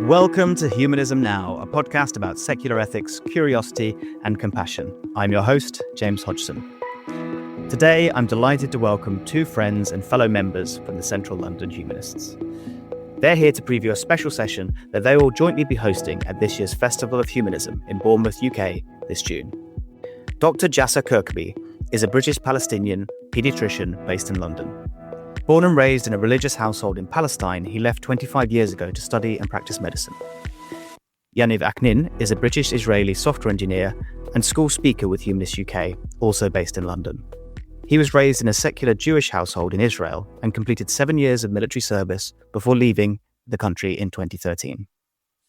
Welcome to Humanism Now, a podcast about secular ethics, curiosity, and compassion. I'm your host, James Hodgson. Today, I'm delighted to welcome two friends and fellow members from the Central London Humanists. They're here to preview a special session that they will jointly be hosting at this year's Festival of Humanism in Bournemouth, UK, this June. Dr Jasr Kawkby is a British-Palestinian paediatrician based in London. Born and raised in a religious household in Palestine, he left 25 years ago to study and practice medicine. Yaniv Aknin is a British-Israeli software engineer and school speaker with Humanist UK, also based in London. He was raised in a secular Jewish household in Israel and completed 7 years of military service before leaving the country in 2013.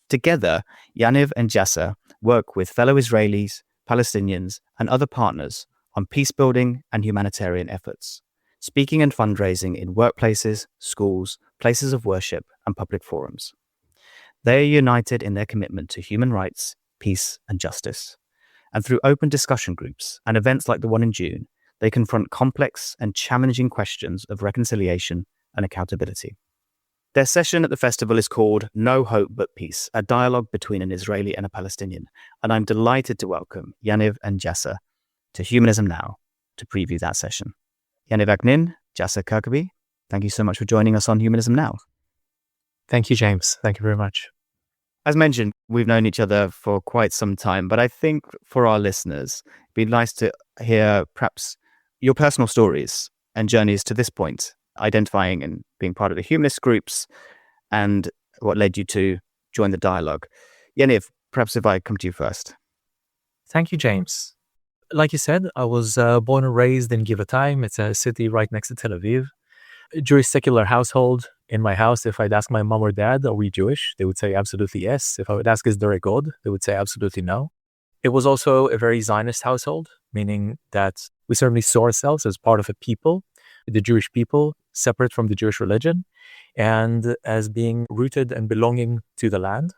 Together, Yaniv and Jasr work with fellow Israelis, Palestinians, and other partners on peacebuilding and humanitarian efforts, speaking and fundraising in workplaces, schools, places of worship, and public forums. They are united in their commitment to human rights, peace, and justice. And through open discussion groups and events like the one in June, they confront complex and challenging questions of reconciliation and accountability. Their session at the festival is called No Hope But Peace, a dialogue between an Israeli and a Palestinian. And I'm delighted to welcome Yaniv and Jasr to Humanism Now to preview that session. Yaniv Aknin, Jasr Kawkby, thank you so much for joining us on Humanism Now. Thank you, James. Thank you very much. As mentioned, we've known each other for quite some time, but I think for our listeners, it'd be nice to hear perhaps your personal stories and journeys to this point, identifying and being part of the humanist groups and what led you to join the dialogue. Yaniv, perhaps if I come to you first. Thank you, James. Like you said, I was born and raised in Givatayim. It's a city right next to Tel Aviv. A Jewish secular household. In my house, if I'd ask my mom or dad, are we Jewish? They would say absolutely yes. If I would ask, is there a God? They would say absolutely no. It was also a very Zionist household, meaning that we certainly saw ourselves as part of a people, the Jewish people, separate from the Jewish religion, and as being rooted and belonging to the land.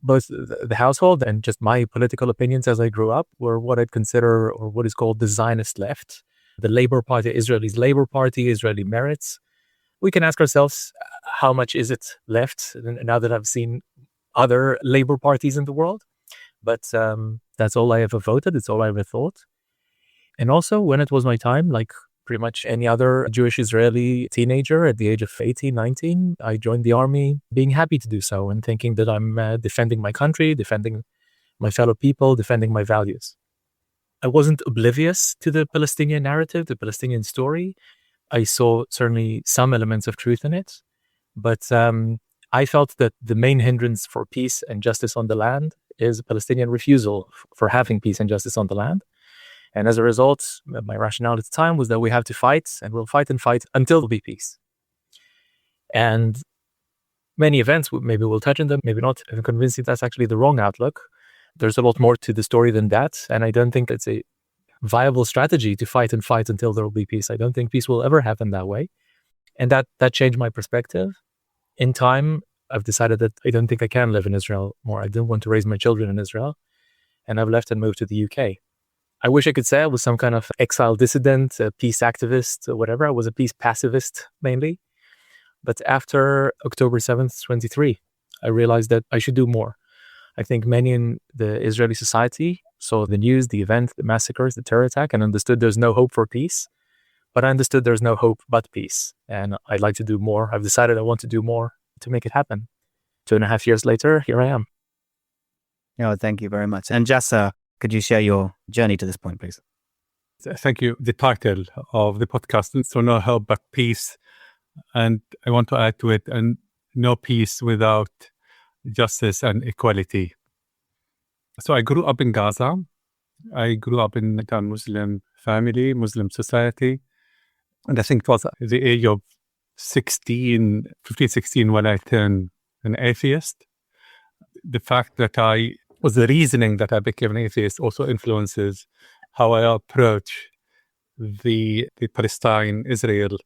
Both the household and just my political opinions as I grew up were what I'd consider, or what is called the Zionist left, the Labour Party, Israel's Labour Party, Israeli Meretz. We can ask ourselves, how much is it left now that I've seen other Labour parties in the world? But that's all I ever voted. It's all I ever thought. And also, when it was my time, like pretty much any other Jewish Israeli teenager at the age of 18, 19, I joined the army being happy to do so and thinking that I'm defending my country, defending my fellow people, defending my values. I wasn't oblivious to the Palestinian narrative, the Palestinian story. I saw certainly some elements of truth in it, but I felt that the main hindrance for peace and justice on the land is a Palestinian refusal for having peace and justice on the land. And as a result, my rationale at the time was that we have to fight, and we'll fight and fight until there'll be peace. And many events, maybe we'll touch on them, maybe not. I'm convinced that's actually the wrong outlook. There's a lot more to the story than that. And I don't think it's a viable strategy to fight and fight until there will be peace. I don't think peace will ever happen that way. And that changed my perspective. In time, I've decided that I don't think I can live in Israel more. I didn't want to raise my children in Israel. And I've left and moved to the UK. I wish I could say I was some kind of exile dissident, a peace activist, or whatever. I was a peace pacifist, mainly. But after October 7th, 23, I realized that I should do more. I think many in the Israeli society saw the news, the event, the massacres, the terror attack, and understood there's no hope for peace. But I understood there's no hope but peace. And I'd like to do more. I've decided I want to do more to make it happen. 2.5 years later, here I am. Oh, thank you very much. And Jasr, could you share your journey to this point, please? Thank you. The title of the podcast is So No Hope But Peace. And I want to add to it, and no peace without justice and equality. So I grew up in Gaza. I grew up in a Muslim family, Muslim society. And I think it was at the age of 15, 16, when I turned an atheist. The fact that the reasoning that I became an atheist also influences how I approach the Palestine-Israel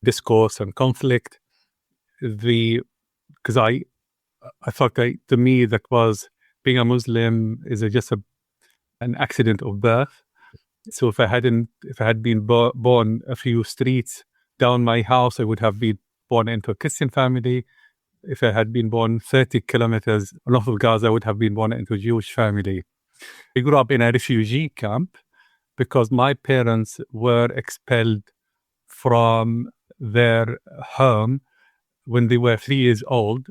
discourse and conflict. Because I thought to me that was being a Muslim is just an accident of birth. So if I had been born a few streets down my house, I would have been born into a Christian family. if I had been born 30 kilometers north of Gaza, I would have been born into a Jewish family. I grew up in a refugee camp because my parents were expelled from their home when they were 3 years old.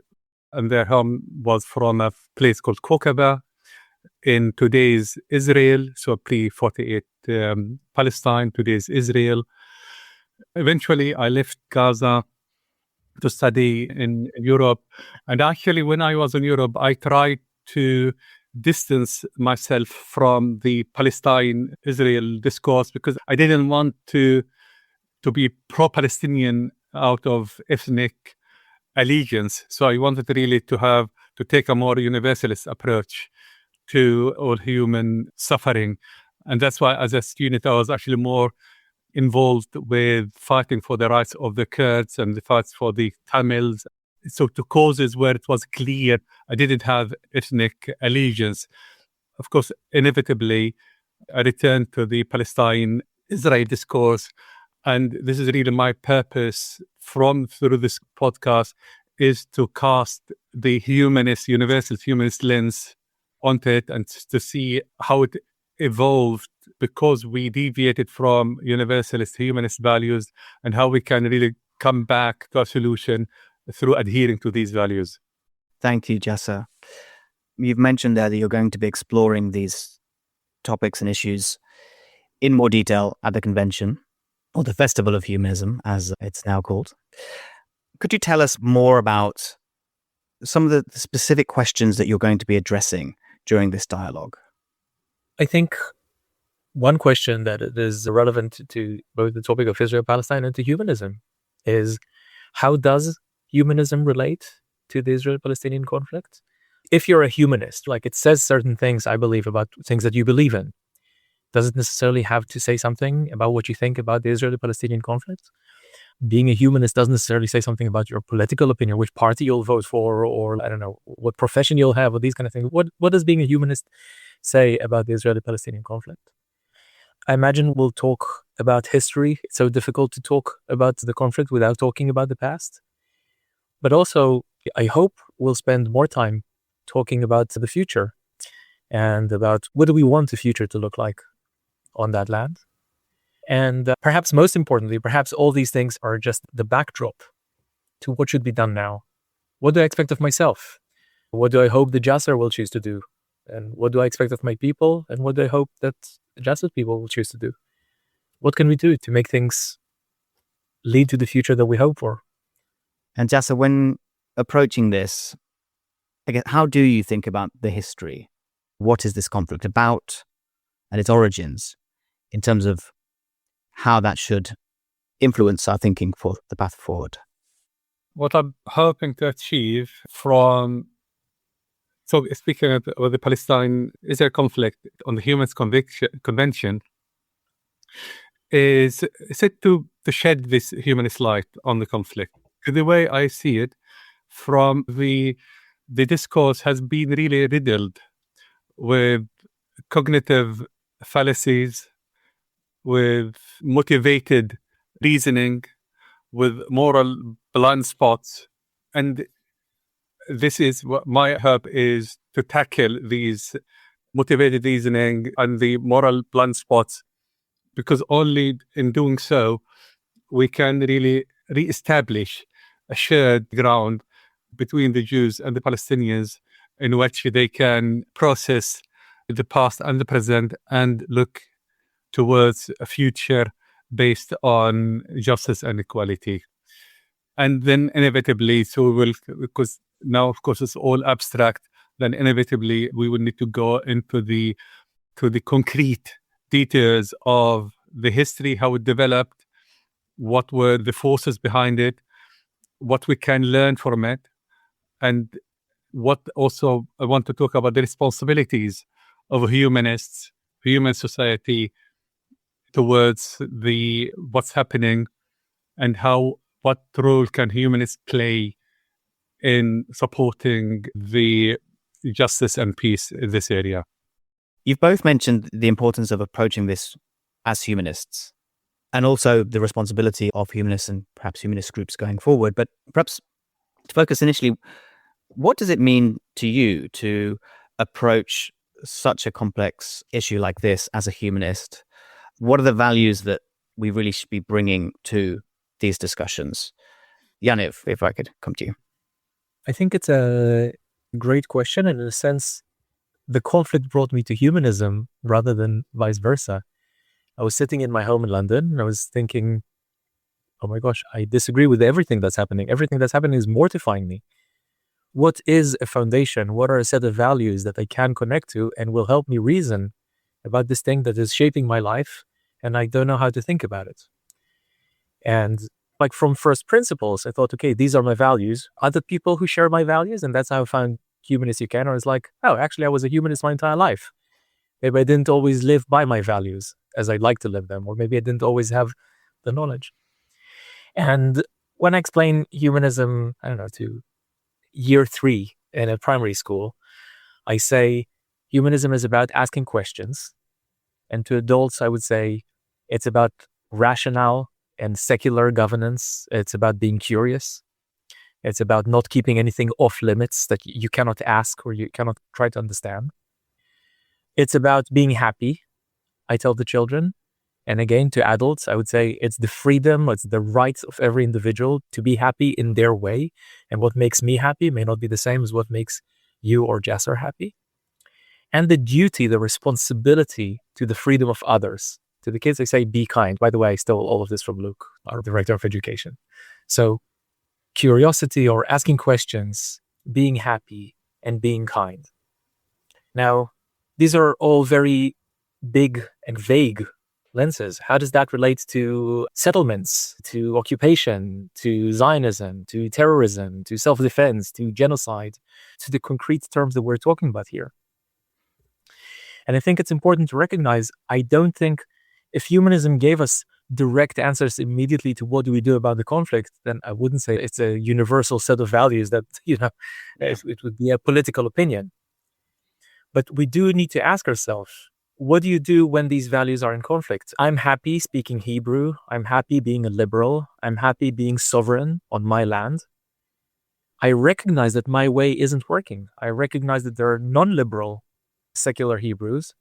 And their home was from a place called Kokaba in today's Israel, so pre-48 Palestine, today's Israel. Eventually, I left Gaza to study in Europe. And actually, when I was in Europe, I tried to distance myself from the Palestine-Israel discourse because I didn't want to be pro-Palestinian out of ethnic allegiance. So I wanted really to take a more universalist approach to all human suffering. And that's why as a student, I was actually more involved with fighting for the rights of the Kurds and the fights for the Tamils. So to causes where it was clear I didn't have ethnic allegiance. Of course, inevitably, I returned to the Palestine-Israel discourse. And this is really my purpose through this podcast, is to cast the universalist humanist lens onto it and to see how it evolved because we deviated from universalist humanist values and how we can really come back to a solution through adhering to these values. Thank you, Jasr. You've mentioned there that you're going to be exploring these topics and issues in more detail at the convention, or the Festival of Humanism, as it's now called. Could you tell us more about some of the specific questions that you're going to be addressing during this dialogue? I think one question that is relevant to both the topic of Israel-Palestine and to humanism is, how does humanism relate to the Israel-Palestinian conflict? If you're a humanist, like it says certain things, I believe, about things that you believe in, does it necessarily have to say something about what you think about the Israeli-Palestinian conflict? Being a humanist doesn't necessarily say something about your political opinion, which party you'll vote for, or I don't know, what profession you'll have, or these kind of things. What does being a humanist say about the Israeli-Palestinian conflict? I imagine we'll talk about history. It's so difficult to talk about the conflict without talking about the past. But also, I hope we'll spend more time talking about the future and about what do we want the future to look like on that land. And perhaps most importantly, perhaps all these things are just the backdrop to what should be done now. What do I expect of myself? What do I hope the Jasr will choose to do? And what do I expect of my people? And what do I hope that the Jasr people will choose to do? What can we do to make things lead to the future that we hope for? And Jasr, when approaching this, again, how do you think about the history? What is this conflict about and its origins in terms of how that should influence our thinking for the path forward? What I'm hoping to achieve so speaking of the Palestine-Israel conflict on the Humanist Convention, is set to shed this humanist light on the conflict. The way I see it, from the discourse has been really riddled with cognitive fallacies, with motivated reasoning, with moral blind spots. And this is what my hope is, to tackle these motivated reasoning and the moral blind spots, because only in doing so, we can really re-establish a shared ground between the Jews and the Palestinians in which they can process the past and the present and look towards a future based on justice and equality. And then inevitably, because now, of course, it's all abstract, then inevitably we would need to go into the concrete details of the history, how it developed, what were the forces behind it, what we can learn from it, and what also I want to talk about the responsibilities of humanists, human society towards what's happening, and what role can humanists play in supporting the justice and peace in this area. You've both mentioned the importance of approaching this as humanists, and also the responsibility of humanists and perhaps humanist groups going forward. But perhaps To focus initially, what does it mean to you to approach such a complex issue like this as a humanist? What are the values that we really should be bringing to these discussions? Yaniv, if I could come to you. I think it's a great question, and in a sense, the conflict brought me to humanism rather than vice versa. I was sitting in my home in London and I was thinking, oh my gosh, I disagree with everything that's happening. Everything that's happening is mortifying me. What is a foundation? What are a set of values that I can connect to and will help me reason about this thing that is shaping my life, and I don't know how to think about it? And like from first principles, I thought, okay, these are my values. Other people who share my values, and that's how I found Humanist UK. And I was like, oh, actually, I was a humanist my entire life. Maybe I didn't always live by my values as I'd like to live them, or maybe I didn't always have the knowledge. And when I explain humanism, I don't know, to year 3 in a primary school, I say humanism is about asking questions. And to adults, I would say it's about rationale and secular governance. It's about being curious. It's about not keeping anything off limits that you cannot ask or you cannot try to understand. It's about being happy, I tell the children. And again, to adults, I would say it's the freedom, it's the right of every individual to be happy in their way. And what makes me happy may not be the same as what makes you or Jasr happy. And the duty, the responsibility to the freedom of others. To the kids, I say, be kind. By the way, I stole all of this from Luke, our director of education. So curiosity or asking questions, being happy, and being kind. Now, these are all very big and vague lenses. How does that relate to settlements, to occupation, to Zionism, to terrorism, to self-defense, to genocide, to the concrete terms that we're talking about here? And I think it's important to recognize, I don't think if humanism gave us direct answers immediately to what do we do about the conflict, then I wouldn't say it's a universal set of values that, it would be a political opinion. But we do need to ask ourselves, what do you do when these values are in conflict? I'm happy speaking Hebrew. I'm happy being a liberal. I'm happy being sovereign on my land. I recognize that my way isn't working. I recognize that there are non-liberal secular Hebrews.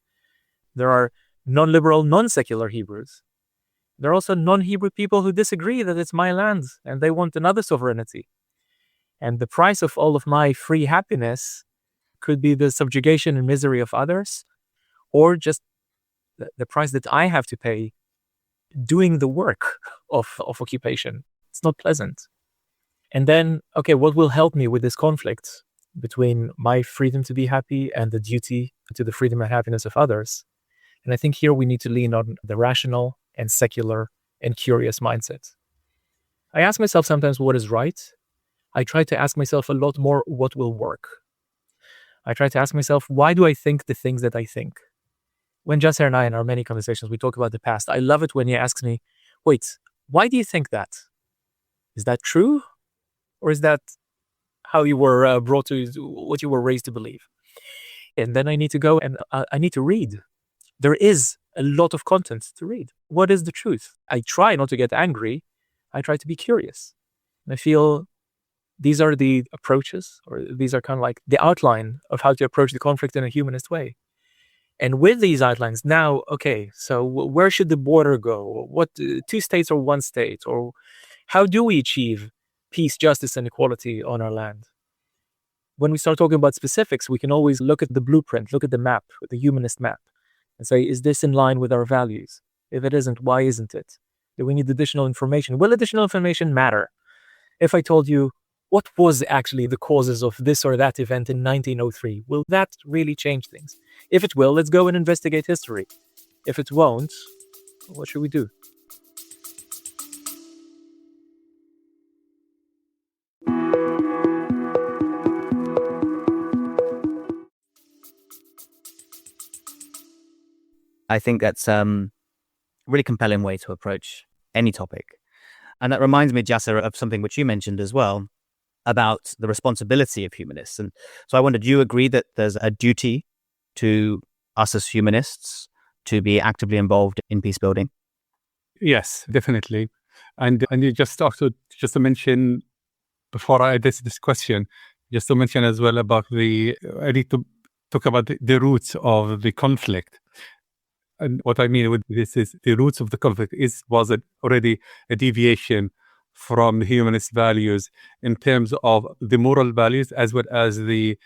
There are non-liberal, non-secular Hebrews. There are also non-Hebrew people who disagree that it's my land and they want another sovereignty. And the price of all of my free happiness could be the subjugation and misery of others, or just the price that I have to pay doing the work of occupation. It's not pleasant. And then, okay, what will help me with this conflict between my freedom to be happy and the duty to the freedom and happiness of others? And I think here we need to lean on the rational and secular and curious mindset. I ask myself sometimes what is right. I try to ask myself a lot more what will work. I try to ask myself, why do I think the things that I think? When Jasr and I, in our many conversations, we talk about the past, I love it when he asks me, wait, why do you think that? Is that true? Or is that how you were brought to, what you were raised to believe? And then I need to go and I need to read. There is a lot of content to read. What is the truth? I try not to get angry. I try to be curious. And I feel these are the approaches, or these are kind of like the outline of how to approach the conflict in a humanist way. And with these outlines, now, okay, so where should the border go? What, 2 states or 1 state? Or how do we achieve peace, justice, and equality on our land? When we start talking about specifics, we can always look at the blueprint, look at the map, the humanist map, and say, is this in line with our values? If it isn't, why isn't it? Do we need additional information? Will additional information matter? If I told you, what was actually the causes of this or that event in 1903? Will that really change things? If it will, let's go and investigate history. If it won't, what should we do? I think that's a really compelling way to approach any topic. And that reminds me, Jasr, of something which you mentioned as well, about the responsibility of humanists. And so I wondered, do you agree that there's a duty to us as humanists to be actively involved in peace building? Yes, definitely. And you just also, just to mention before I address this question, just to mention as well about I need to talk about the roots of the conflict. And what I mean with this is the roots of the conflict was already a deviation from the humanist values in terms of the moral values as well as the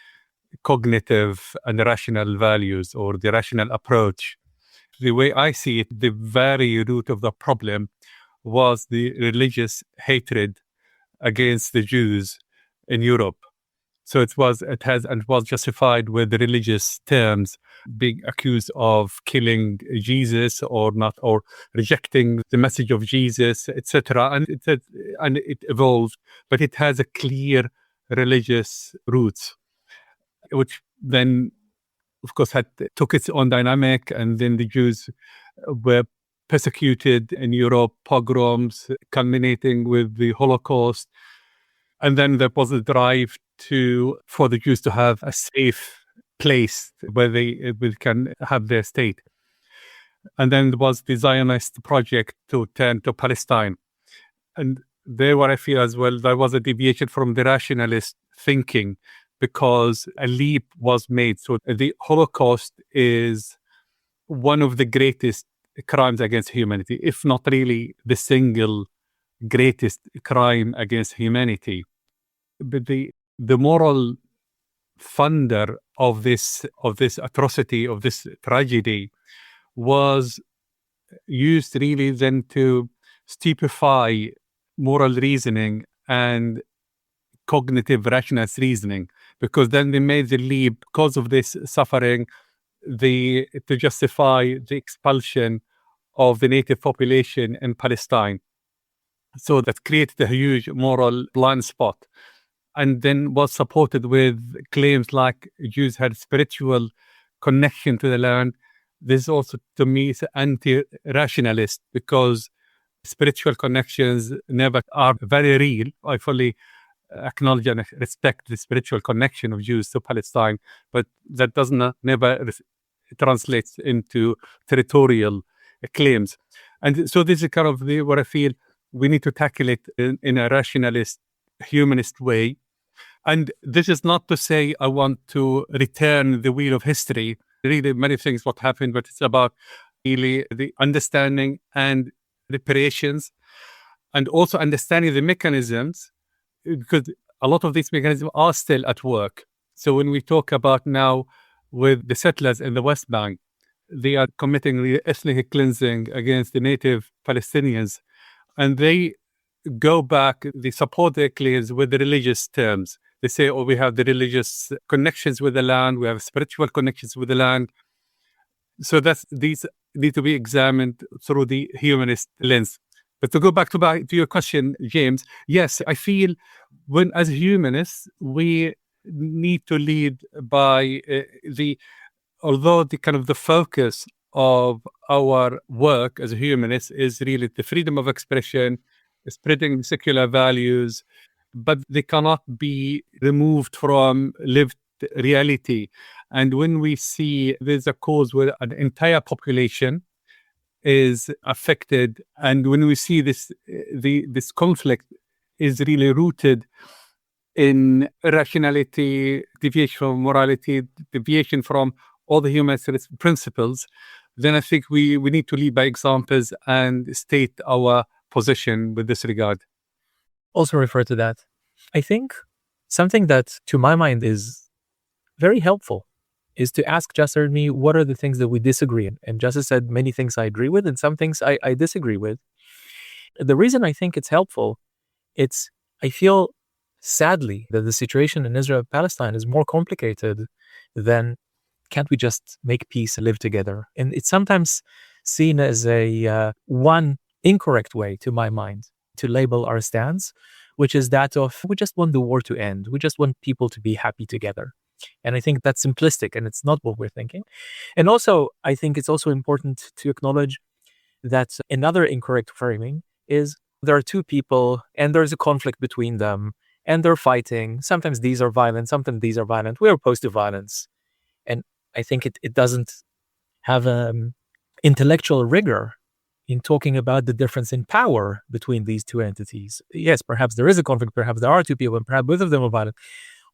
cognitive and rational values or the rational approach. The way I see it, the very root of the problem was the religious hatred against the Jews in Europe. So it was justified with the religious terms, being accused of killing Jesus or not, or rejecting the message of Jesus, etc. And it evolved, but it has a clear religious roots, which then, of course, took its own dynamic, and then the Jews were persecuted in Europe, pogroms culminating with the Holocaust. And then there was a drive for the Jews to have a safe place where they can have their state. And then there was the Zionist project to turn to Palestine. And there, what I feel as well, there was a deviation from the rationalist thinking because a leap was made. So the Holocaust is one of the greatest crimes against humanity, if not really the single greatest crime against humanity. But the moral funder of this atrocity, of this tragedy, was used really then to stupefy moral reasoning and cognitive rationalist reasoning, because then they made the leap because of this suffering to justify the expulsion of the native population in Palestine. So that created a huge moral blind spot, and then was supported with claims like Jews had spiritual connection to the land. This also, to me, is anti-rationalist, because spiritual connections never are very real. I fully acknowledge and respect the spiritual connection of Jews to Palestine, but that never translates into territorial claims. And so this is kind of what I feel we need to tackle it in a rationalist, humanist way. And this is not to say I want to return the wheel of history. Really, many things what happened, but it's about really the understanding and reparations, and also understanding the mechanisms, because a lot of these mechanisms are still at work. So when we talk about now with the settlers in the West Bank, they are committing the ethnic cleansing against the native Palestinians, and they go back, they support their claims with the religious terms. They say, oh, we have the religious connections with the land, we have spiritual connections with the land. So these need to be examined through the humanist lens. But to go back to your question, James, yes, I feel as humanists, we need to lead by although the kind of the focus of our work as a humanist is really the freedom of expression, spreading secular values, but they cannot be removed from lived reality. And when we see there's a cause where an entire population is affected, and when we see this conflict is really rooted in irrationality, deviation from morality, deviation from all the humanist principles, then I think we need to lead by examples and state our position with this regard. Also refer to that. I think something that, to my mind, is very helpful is to ask Jasr and me, what are the things that we disagree in? And Jasr said many things I agree with and some things I disagree with. The reason I think it's helpful, I feel sadly that the situation in Israel-Palestine is more complicated than can't we just make peace and live together? And it's sometimes seen as one incorrect way, to my mind, to label our stance, which is that of we just want the war to end. We just want people to be happy together. And I think that's simplistic, and it's not what we're thinking. And also, I think it's also important to acknowledge that another incorrect framing is there are two people and there's a conflict between them and they're fighting. Sometimes these are violent, sometimes these are violent. We're opposed to violence. And I think it doesn't have intellectual rigor in talking about the difference in power between these two entities. Yes, perhaps there is a conflict, perhaps there are two people, and perhaps both of them are violent.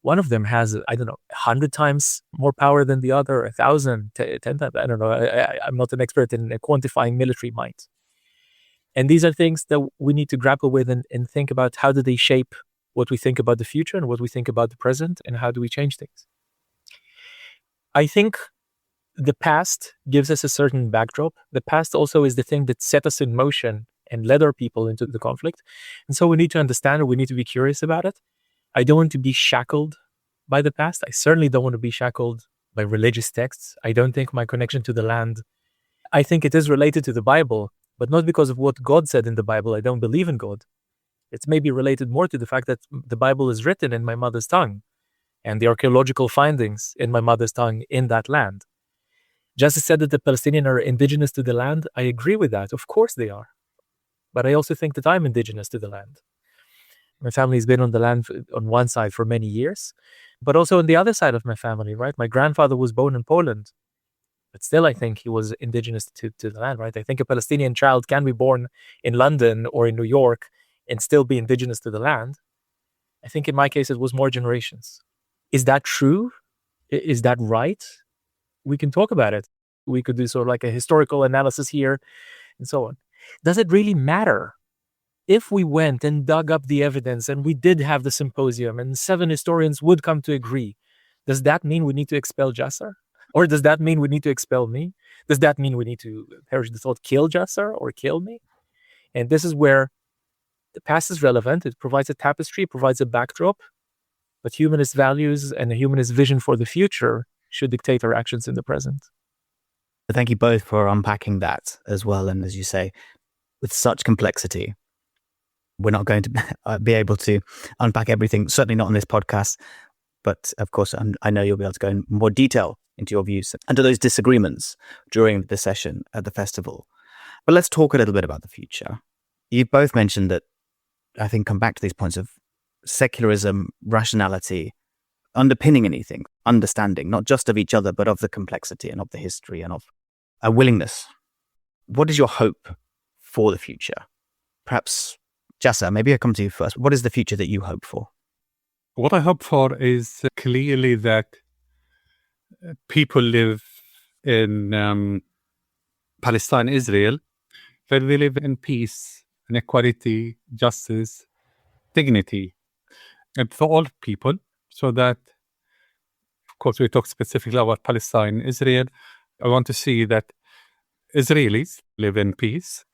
One of them has, 100 times more power than the other, 1,000, 10 times, I don't know. I'm not an expert in quantifying military might. And these are things that we need to grapple with and think about how do they shape what we think about the future and what we think about the present, and how do we change things. I think the past gives us a certain backdrop. The past also is the thing that set us in motion and led our people into the conflict. And so we need to understand it. We need to be curious about it. I don't want to be shackled by the past. I certainly don't want to be shackled by religious texts. I don't think my connection to the land, I think it is related to the Bible, but not because of what God said in the Bible. I don't believe in God. It's maybe related more to the fact that the Bible is written in my mother's tongue and the archaeological findings in my mother's tongue in that land. Justice said that the Palestinians are indigenous to the land. I agree with that. Of course they are. But I also think that I'm indigenous to the land. My family's been on the land on one side for many years, but also on the other side of my family, right? My grandfather was born in Poland, but still I think he was indigenous to the land, right? I think a Palestinian child can be born in London or in New York and still be indigenous to the land. I think in my case, it was more generations. Is that true? Is that right? We can talk about it. We could do sort of like a historical analysis here and so on. Does it really matter? If we went and dug up the evidence and we did have the symposium and 7 historians would come to agree, does that mean we need to expel Jasr? Or does that mean we need to expel me? Does that mean we need to, perish the thought, kill Jasr or kill me? And this is where the past is relevant. It provides a tapestry, it provides a backdrop, but humanist values and a humanist vision for the future should dictate our actions in the present. Thank you both for unpacking that as well. And as you say, with such complexity, we're not going to be able to unpack everything, certainly not on this podcast. But of course, I know you'll be able to go in more detail into your views and to those disagreements during the session at the festival. But let's talk a little bit about the future. You've both mentioned that, I think, come back to these points of secularism, rationality, underpinning anything, understanding, not just of each other, but of the complexity and of the history and of a willingness. What is your hope for the future? Perhaps, Jasr, maybe I'll come to you first. What is the future that you hope for? What I hope for is clearly that people live in Palestine, Israel, that they live in peace and equality, justice, dignity, and for all people, so that, of course, we talk specifically about Palestine, Israel. I want to see that Israelis live in peace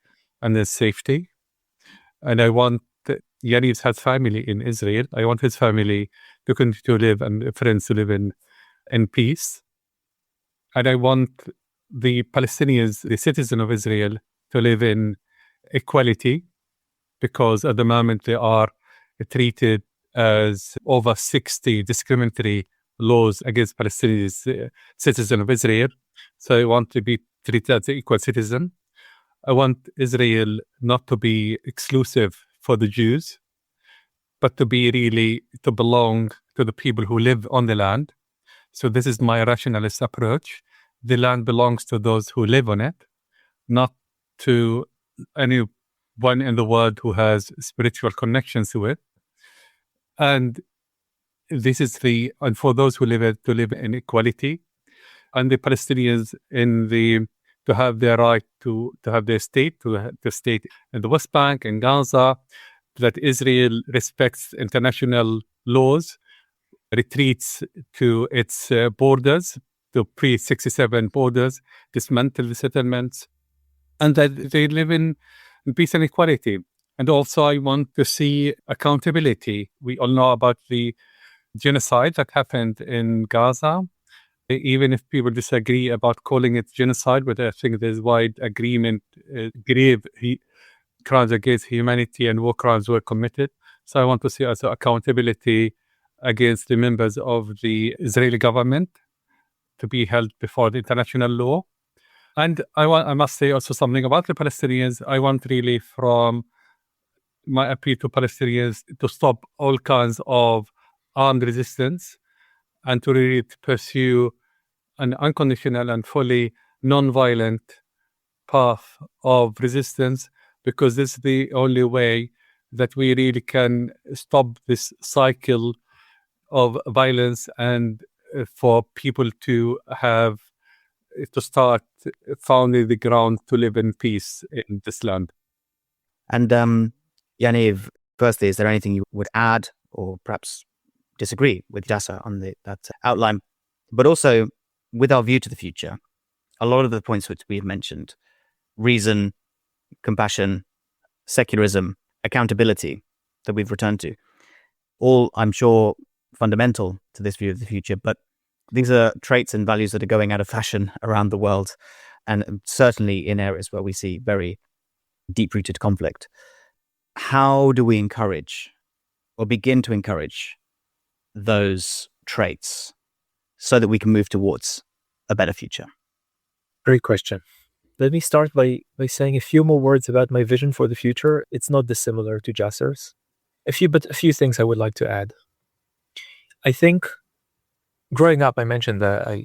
and in safety. And I want Yaniv's has family in Israel. I want his family to continue to live and friends to live in peace. And I want the Palestinians, the citizens of Israel, to live in equality, because at the moment they are treated as over 60 discriminatory laws against Palestinian citizens of Israel. So I want to be treated as an equal citizen. I want Israel not to be exclusive for the Jews, but to be really, to belong to the people who live on the land. So this is my rationalist approach. The land belongs to those who live on it, not to anyone in the world who has spiritual connections to it. And this is and for those who live it, to live in equality, and the Palestinians to have their right to have their state, to state in the West Bank and Gaza, that Israel respects international laws, retreats to its borders, to pre-67 borders, dismantle the settlements, and that they live in peace and equality. And also I want to see accountability. We all know about the genocide that happened in Gaza. Even if people disagree about calling it genocide, but I think there's wide agreement, grave crimes against humanity and war crimes were committed. So I want to see also accountability against the members of the Israeli government to be held before the international law. And I must say also something about the Palestinians. I want really, from my appeal to Palestinians, to stop all kinds of armed resistance and to really pursue an unconditional and fully non-violent path of resistance, because this is the only way that we really can stop this cycle of violence and for people to start founding the ground to live in peace in this land. And Yaniv, firstly, is there anything you would add or perhaps disagree with Jasr on that outline? But also with our view to the future, a lot of the points which we have mentioned, reason, compassion, secularism, accountability that we've returned to, all, I'm sure, fundamental to this view of the future. But these are traits and values that are going out of fashion around the world, and certainly in areas where we see very deep-rooted conflict. How do we encourage or begin to encourage those traits so that we can move towards a better future? Great question. Let me start by saying a few more words about my vision for the future. It's not dissimilar to Jasr's. A few things I would like to add. I think growing up, I mentioned that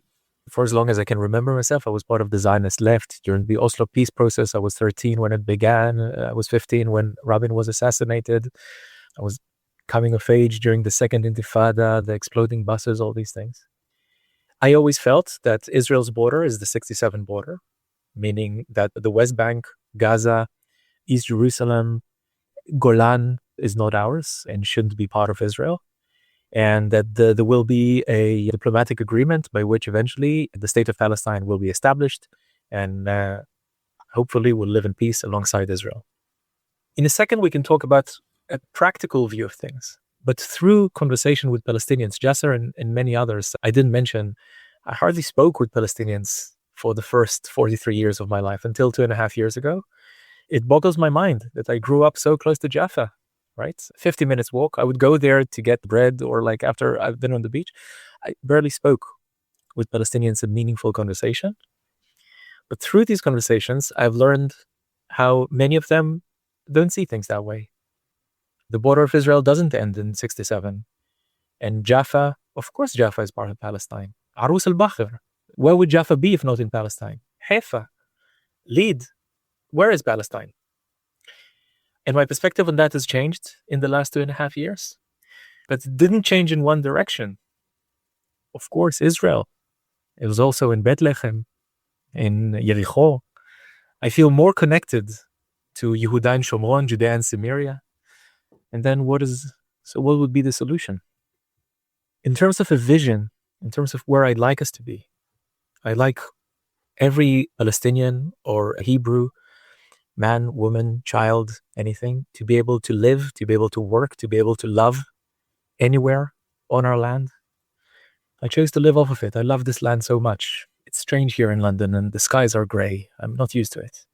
for as long as I can remember myself, I was part of the Zionist left during the Oslo peace process. I was 13 when it began. I was 15 when Rabin was assassinated. I was coming of age during the second Intifada, the exploding buses, all these things. I always felt that Israel's border is the 67 border, meaning that the West Bank, Gaza, East Jerusalem, Golan is not ours and shouldn't be part of Israel. And that there will be a diplomatic agreement by which eventually the state of Palestine will be established and hopefully will live in peace alongside Israel. In a second, we can talk about a practical view of things. But through conversation with Palestinians, Jasr and many others, I didn't mention, I hardly spoke with Palestinians for the first 43 years of my life until 2.5 years ago. It boggles my mind that I grew up so close to Jaffa, right? 50 minutes walk. I would go there to get bread, or like after I've been on the beach. I barely spoke with Palestinians in meaningful conversation. But through these conversations, I've learned how many of them don't see things that way. The border of Israel doesn't end in 67. And Jaffa, of course Jaffa is part of Palestine. Arus al-Bakhr, where would Jaffa be if not in Palestine? Haifa, Lid, where is Palestine? And my perspective on that has changed in the last 2.5 years. But it didn't change in one direction. Of course, Israel. It was also in Bethlehem, in Yericho. I feel more connected to Yehuda and Shomron, Judea and Samaria. And then what would be the solution? In terms of a vision, in terms of where I'd like us to be, I'd like every Palestinian or a Hebrew, man, woman, child, anything, to be able to live, to be able to work, to be able to love anywhere on our land. I chose to live off of it. I love this land so much. It's strange here in London and the skies are gray. I'm not used to it.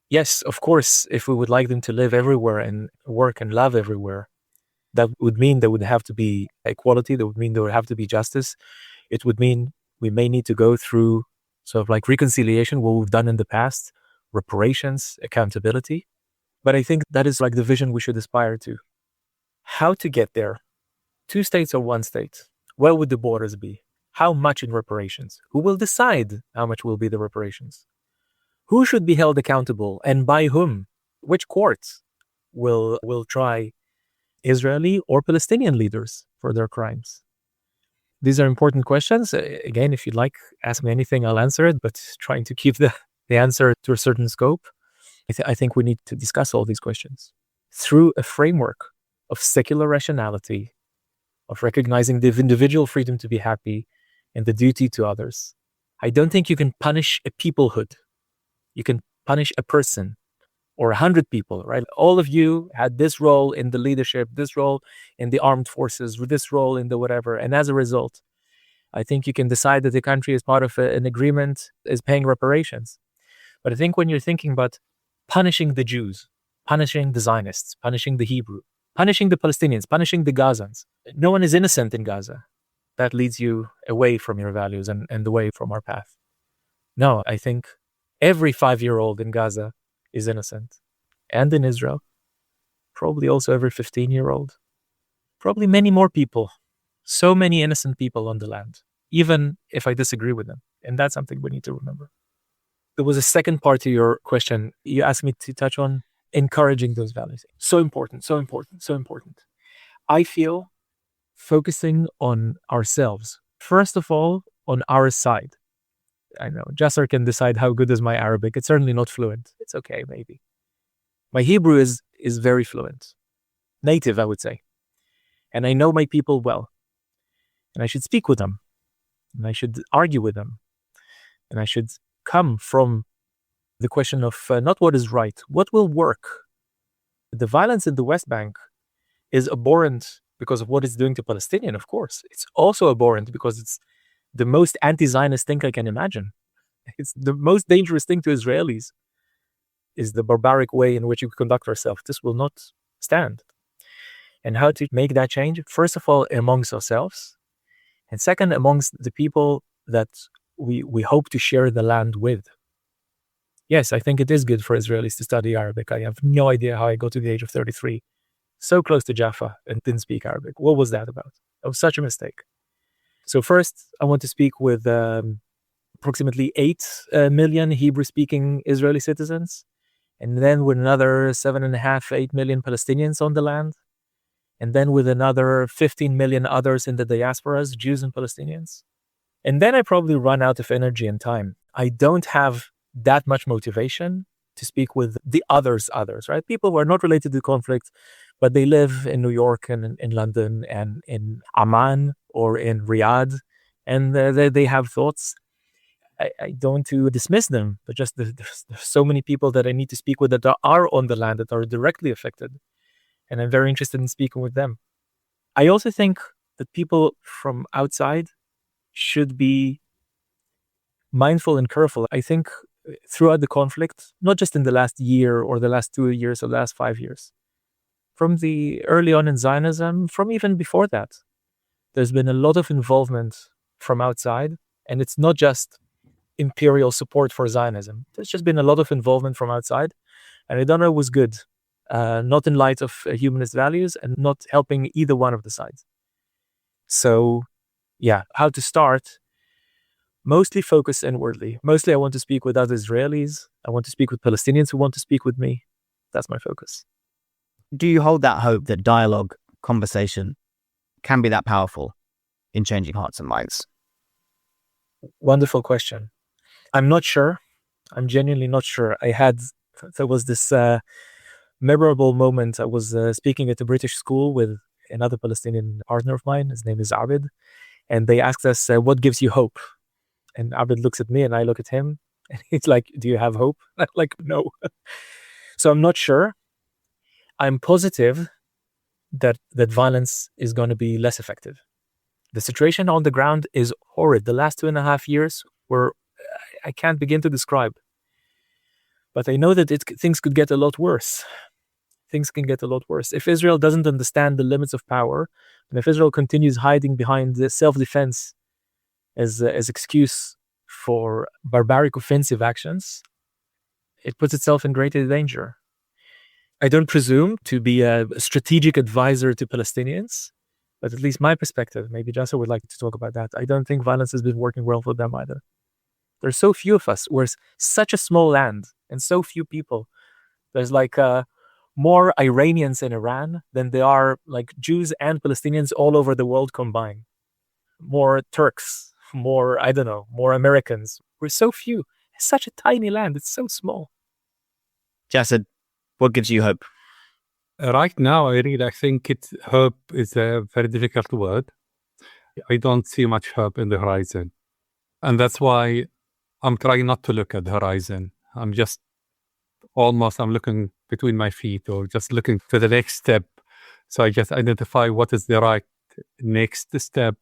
Yes, of course, if we would like them to live everywhere and work and love everywhere, that would mean there would have to be equality. That would mean there would have to be justice. It would mean we may need to go through sort of like reconciliation, what we've done in the past, reparations, accountability. But I think that is like the vision we should aspire to. How to get there? 2 states or 1 state? Where would the borders be? How much in reparations? Who will decide how much will be the reparations? Who should be held accountable and by whom? Which courts will try Israeli or Palestinian leaders for their crimes? These are important questions. Again, if you'd like, ask me anything, I'll answer it, but trying to keep the answer to a certain scope. I think we need to discuss all these questions through a framework of secular rationality, of recognizing the individual freedom to be happy and the duty to others. I don't think you can punish a peoplehood. You can punish a person or 100 people, right? All of you had this role in the leadership, this role in the armed forces, this role in the whatever. And as a result, I think you can decide that the country is part of an agreement, is paying reparations. But I think when you're thinking about punishing the Jews, punishing the Zionists, punishing the Hebrew, punishing the Palestinians, punishing the Gazans, no one is innocent in Gaza. That leads you away from your values and away from our path. No, I think every 5-year-old in Gaza is innocent. And in Israel, probably also every 15-year-old. Probably many more people. So many innocent people on the land, even if I disagree with them. And that's something we need to remember. There was a second part to your question. You asked me to touch on encouraging those values. So important, so important, so important. I feel focusing on ourselves, first of all, on our side. I know Jasr can decide how good is my Arabic. It's certainly not fluent. It's okay, maybe. My Hebrew is very fluent, native, I would say. And I know my people well. And I should speak with them. And I should argue with them. And I should come from the question of not what is right, what will work. The violence in the West Bank is abhorrent because of what it's doing to Palestinians, of course. It's also abhorrent because it's the most anti-Zionist thing I can imagine. It's the most dangerous thing to Israelis is the barbaric way in which we conduct ourselves. This will not stand. And how to make that change? First of all, amongst ourselves. And second, amongst the people that we hope to share the land with. Yes, I think it is good for Israelis to study Arabic. I have no idea how I got to the age of 33, so close to Jaffa, and didn't speak Arabic. What was that about? That was such a mistake. So first, I want to speak with approximately 8 million Hebrew-speaking Israeli citizens, and then with another 7.5, 8 million Palestinians on the land, and then with another 15 million others in the diasporas, Jews and Palestinians. And then I probably run out of energy and time. I don't have that much motivation to speak with the others, right? People who are not related to the conflict, but they live in New York and in London and in Amman or in Riyadh, and they have thoughts. I don't want to dismiss them, but just there's so many people that I need to speak with that are on the land, that are directly affected. And I'm very interested in speaking with them. I also think that people from outside should be mindful and careful. I think throughout the conflict, not just in the last year or the last 2 years or the last 5 years, from the early on in Zionism, from even before that, there's been a lot of involvement from outside. And it's not just imperial support for Zionism. There's just been a lot of involvement from outside. And I don't know it was good. Not in light of humanist values and not helping either one of the sides. So, yeah, how to start? Mostly focus inwardly. Mostly I want to speak with other Israelis. I want to speak with Palestinians who want to speak with me. That's my focus. Do you hold that hope that dialogue, conversation can be that powerful in changing hearts and minds? Wonderful question. I'm not sure. I'm genuinely not sure. There was this memorable moment. I was speaking at a British school with another Palestinian partner of mine. His name is Abid. And they asked us, what gives you hope? And Abid looks at me and I look at him. And he's like, do you have hope? I'm like, no. So I'm not sure. I'm positive that violence is going to be less effective. The situation on the ground is horrid. The last 2.5 years were, I can't begin to describe. But I know that things could get a lot worse. Things can get a lot worse. If Israel doesn't understand the limits of power, and if Israel continues hiding behind the self-defense as excuse for barbaric offensive actions, it puts itself in greater danger. I don't presume to be a strategic advisor to Palestinians, but at least my perspective, maybe Jasr would like to talk about that. I don't think violence has been working well for them either. There's so few of us. We're such a small land and so few people. There's like more Iranians in Iran than there are like Jews and Palestinians all over the world combined. More Turks, more Americans. We're so few. It's such a tiny land. It's so small. Jasr, what gives you hope? Right now, I think hope is a very difficult word. I don't see much hope in the horizon. And that's why I'm trying not to look at the horizon. I'm looking between my feet or just looking to the next step. So I just identify what is the right next step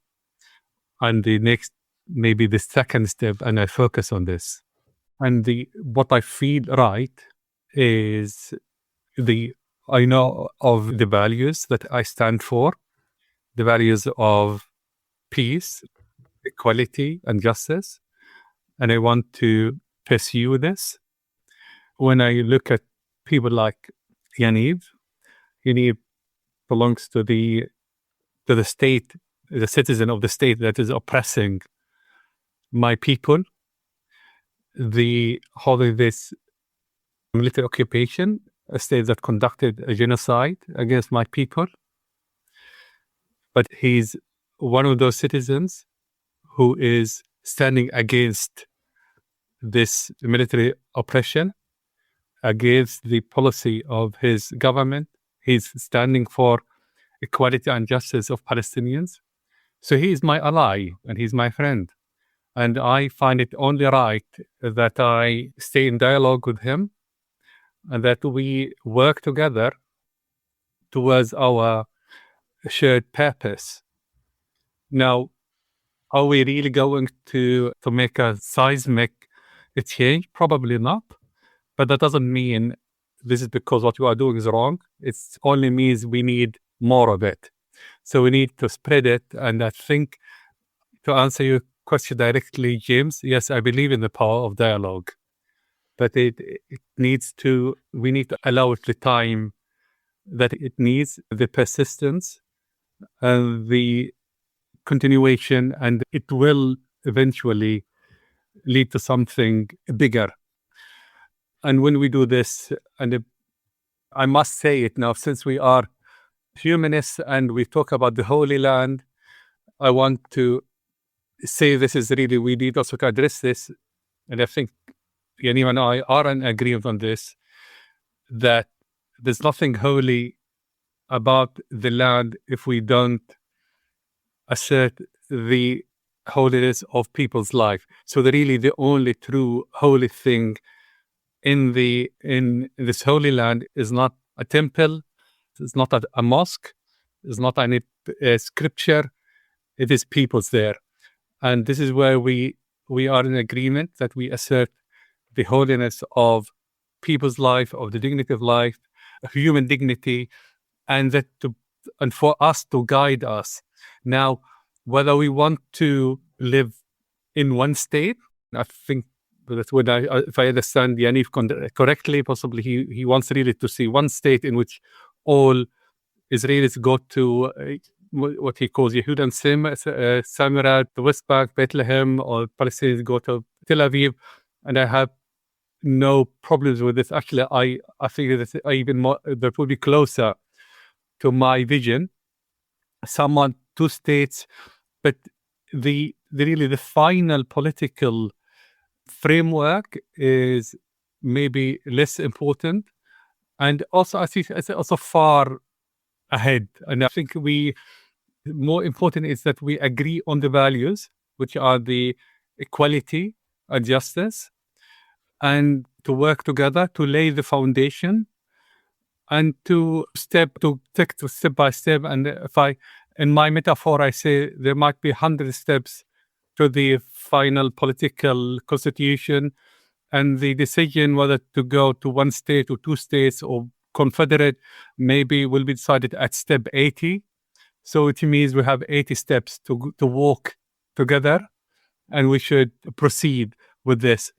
and maybe the second step, and I focus on this. And what I feel right is I know of the values that I stand for, the values of peace, equality, and justice. And I want to pursue this. When I look at people like Yaniv belongs to the state, the citizen of the state that is oppressing my people. holding this military occupation, a state that conducted a genocide against my people. But he's one of those citizens who is standing against this military oppression, against the policy of his government. He's standing for equality and justice of Palestinians. So he is my ally and he's my friend. And I find it only right that I stay in dialogue with him and that we work together towards our shared purpose. Now, are we really going to make a seismic change? Probably not. But that doesn't mean this is because what you are doing is wrong. It only means we need more of it. So we need to spread it. And I think, to answer your question directly, James, yes, I believe in the power of dialogue. But we need to allow it the time that it needs, the persistence and the continuation, and it will eventually lead to something bigger. And when we do this, and I must say it now, since we are humanists and we talk about the Holy Land, I want to say this is really, we need also to address this, and I think Yaniv and I are in agreement on this, that there's nothing holy about the land if we don't assert the holiness of people's life. So really the only true holy thing in this holy land is not a temple, it's not a mosque, it's not any scripture, it is people's there. And this is where we are in agreement that we assert the holiness of people's life, of the dignity of life, of human dignity, and for us to guide us. Now, whether we want to live in one state, I think that's when if I understand Yaniv correctly, possibly he wants really to see one state in which all Israelis go to what he calls Yehud and Samaria, the West Bank, Bethlehem, or Palestinians go to Tel Aviv, and I have no problems with this. Actually, I think that even more, that would be closer to my vision. Two states, but the final political framework is maybe less important, and also I think it's also far ahead. And I think more important is that we agree on the values, which are the equality and justice, and to work together to lay the foundation and to take step by step. And in my metaphor, I say there might be 100 steps to the final political constitution, and the decision whether to go to one state or two states or confederate maybe will be decided at step 80. So it means we have 80 steps to walk together, and we should proceed with this.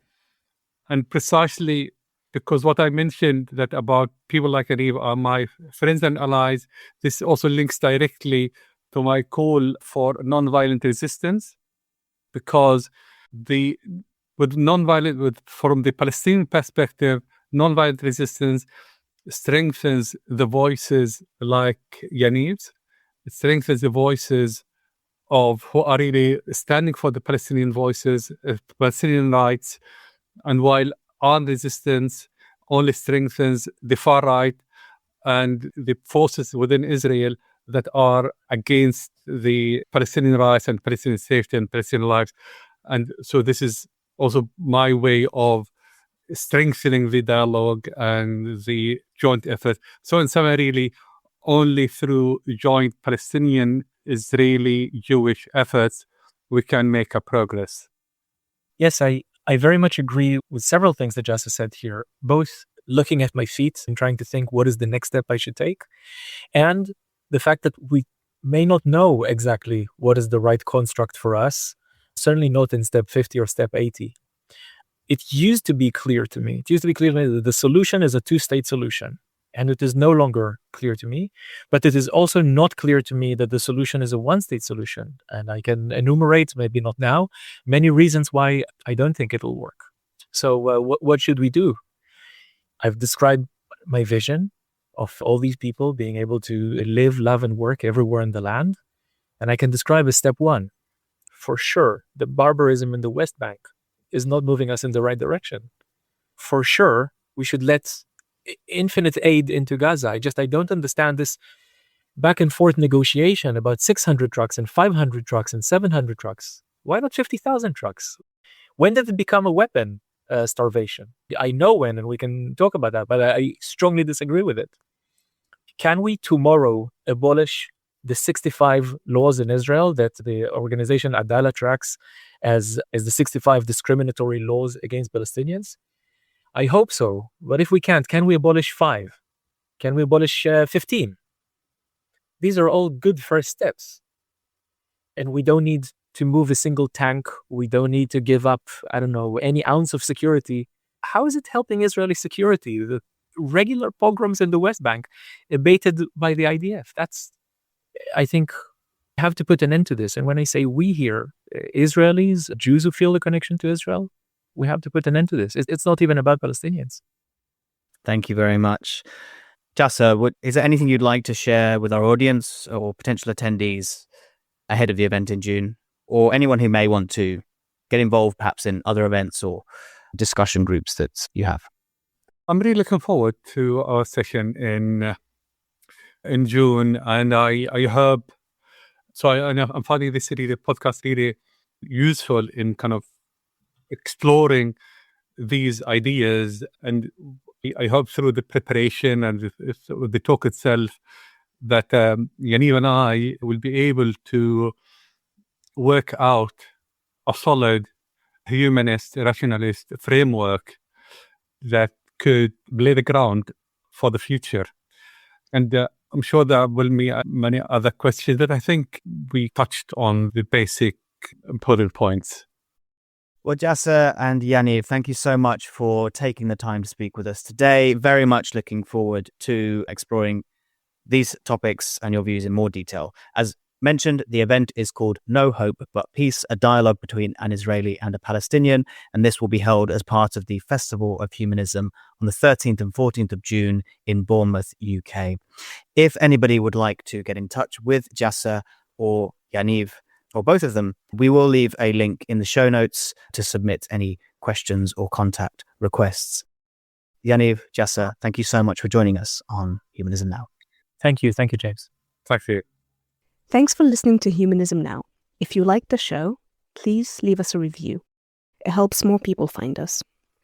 And precisely because what I mentioned that about people like Yaniv are my friends and allies, this also links directly to my call for nonviolent resistance, because from the Palestinian perspective, nonviolent resistance strengthens the voices like Yaniv's. It strengthens the voices of who are really standing for the Palestinian voices, Palestinian rights, and while armed resistance only strengthens the far right and the forces within Israel that are against the Palestinian rights and Palestinian safety and Palestinian lives. And so this is also my way of strengthening the dialogue and the joint effort. So in summary, really, only through joint Palestinian, Israeli, Jewish efforts, we can make a progress. Yes, I very much agree with several things that Jasr said here, both looking at my feet and trying to think what is the next step I should take, and the fact that we may not know exactly what is the right construct for us, certainly not in step 50 or step 80. It used to be clear to me that the solution is a two-state solution, and it is no longer clear to me, but it is also not clear to me that the solution is a one-state solution. And I can enumerate, maybe not now, many reasons why I don't think it'll work. So what should we do? I've described my vision of all these people being able to live, love, and work everywhere in the land. And I can describe as step one. For sure, the barbarism in the West Bank is not moving us in the right direction. For sure, we should let infinite aid into Gaza. I don't understand this back and forth negotiation about 600 trucks and 500 trucks and 700 trucks. Why not 50,000 trucks? When did it become a weapon, starvation? I know when, and we can talk about that, but I strongly disagree with it. Can we tomorrow abolish the 65 laws in Israel that the organization Adalah tracks as the 65 discriminatory laws against Palestinians? I hope so. But if we can't, can we abolish 5? Can we abolish 15? These are all good first steps. And we don't need to move a single tank. We don't need to give up, any ounce of security. How is it helping Israeli security? The regular pogroms in the West Bank abated by the IDF. I think we have to put an end to this. And when I say we here, Israelis, Jews who feel a connection to Israel, we have to put an end to this. It's not even about Palestinians. Thank you very much. Jasr, is there anything you'd like to share with our audience or potential attendees ahead of the event in June, or anyone who may want to get involved perhaps in other events or discussion groups that you have? I'm really looking forward to our session in June, and I hope so. I'm finding the podcast really useful in kind of exploring these ideas, and I hope through the preparation and the talk itself that Yaniv and I will be able to work out a solid humanist, rationalist framework that could lay the ground for the future. And I'm sure there will be many other questions, but I think we touched on the basic important points. Well, Jasr and Yaniv, thank you so much for taking the time to speak with us today. Very much looking forward to exploring these topics and your views in more detail. As mentioned, the event is called No Hope But Peace, a dialogue between an Israeli and a Palestinian, and this will be held as part of the Festival of Humanism on the 13th and 14th of June in Bournemouth, UK. If anybody would like to get in touch with Jasr or Yaniv, or both of them, we will leave a link in the show notes to submit any questions or contact requests. Yaniv, Jasr, thank you so much for joining us on Humanism Now. Thank you, James. Thank you. Thanks for listening to Humanism Now. If you liked the show, please leave us a review. It helps more people find us.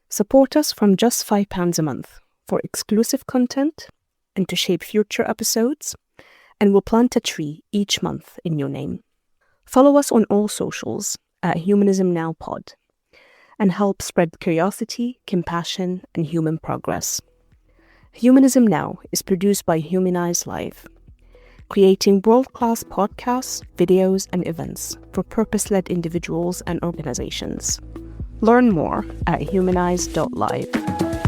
Support us from just £5 a month for exclusive content and to shape future episodes, and we'll plant a tree each month in your name. Follow us on all socials at Humanism Now Pod and help spread curiosity, compassion, and human progress. Humanism Now is produced by Humanize Live, creating world-class podcasts, videos, and events for purpose-led individuals and organizations. Learn more at humanize.live.